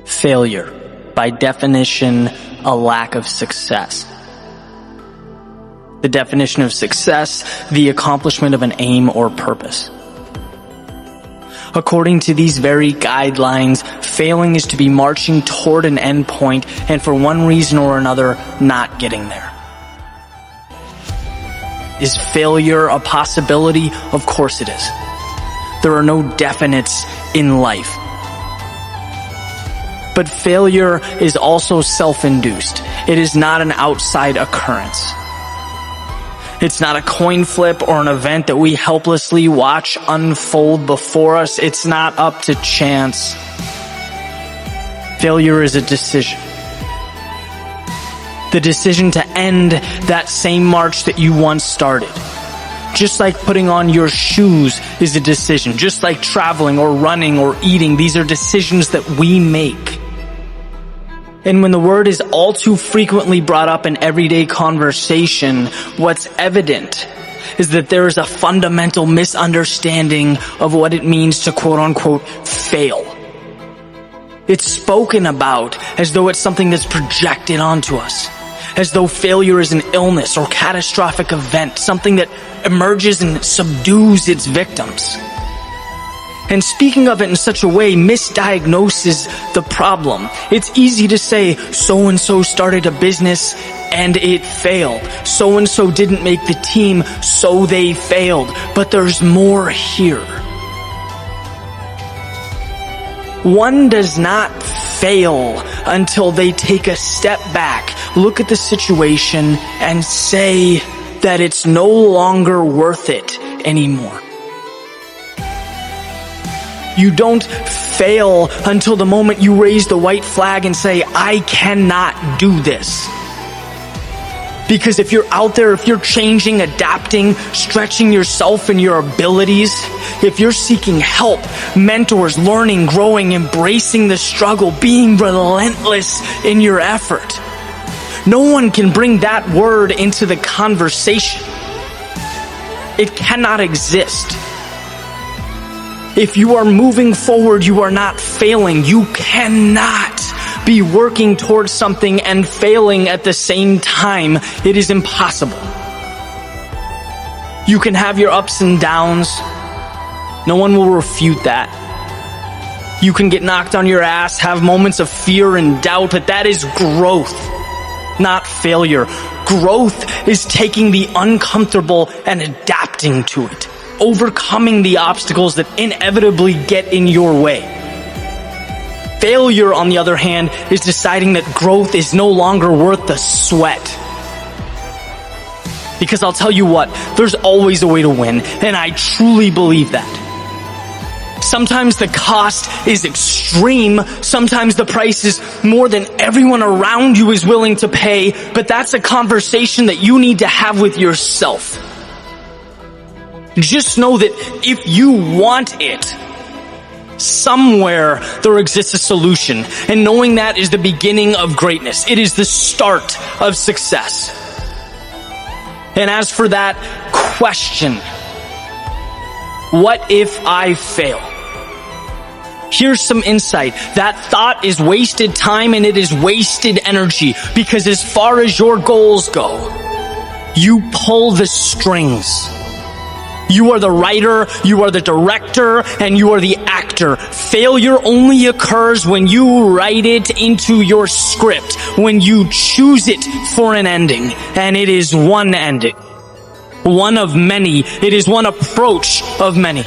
Failure, by definition, a lack of success. The definition of success, the accomplishment of an aim or purpose. According to these very guidelines, failing is to be marching toward an end point and for one reason or another, not getting there. Is failure a possibility? Of course it is. There are no definites in life. But failure is also self-induced. It is not an outside occurrence. It's not a coin flip or an event that we helplessly watch unfold before us. It's not up to chance. Failure is a decision. The decision to end that same march that you once started. Just like putting on your shoes is a decision. Just like traveling or running or eating, these are decisions that we make. And when the word is all too frequently brought up in everyday conversation, what's evident is that there is a fundamental misunderstanding of what it means to quote unquote fail. It's spoken about as though it's something that's projected onto us, as though failure is an illness or catastrophic event, something that emerges and subdues its victims. And speaking of it in such a way misdiagnoses the problem. It's easy to say, so-and-so started a business and it failed. So-and-so didn't make the team, so they failed. But there's more here. One does not fail until they take a step back, look at the situation, and say that it's no longer worth it anymore. You don't fail until the moment you raise the white flag and say, I cannot do this. Because if you're out there, if you're changing, adapting, stretching yourself and your abilities, if you're seeking help, mentors, learning, growing, embracing the struggle, being relentless in your effort, no one can bring that word into the conversation. It cannot exist. If you are moving forward, you are not failing. You cannot be working towards something and failing at the same time. It is impossible. You can have your ups and downs. No one will refute that. You can get knocked on your ass, have moments of fear and doubt, but that is growth, not failure. Growth is taking the uncomfortable and adapting to it. Overcoming the obstacles that inevitably get in your way. Failure, on the other hand, is deciding that growth is no longer worth the sweat. Because I'll tell you what, there's always a way to win, and I truly believe that. Sometimes the cost is extreme, sometimes the price is more than everyone around you is willing to pay, but that's a conversation that you need to have with yourself. Just know that if you want it, somewhere there exists a solution. And knowing that is the beginning of greatness. It is the start of success. And as for that question, what if I fail? Here's some insight. That thought is wasted time and it is wasted energy. Because as far as your goals go, you pull the strings. You are the writer, you are the director, and you are the actor. Failure only occurs when you write it into your script, when you choose it for an ending. And it is one ending. One of many. It is one approach of many.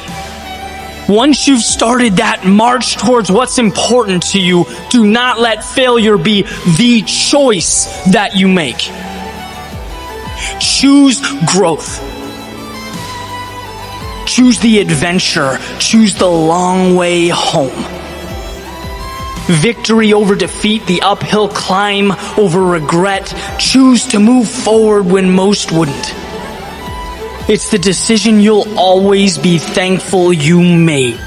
Once you've started that march towards what's important to you, do not let failure be the choice that you make. Choose growth. Choose the adventure. Choose the long way home. Victory over defeat, the uphill climb over regret. Choose to move forward when most wouldn't. It's the decision you'll always be thankful you made.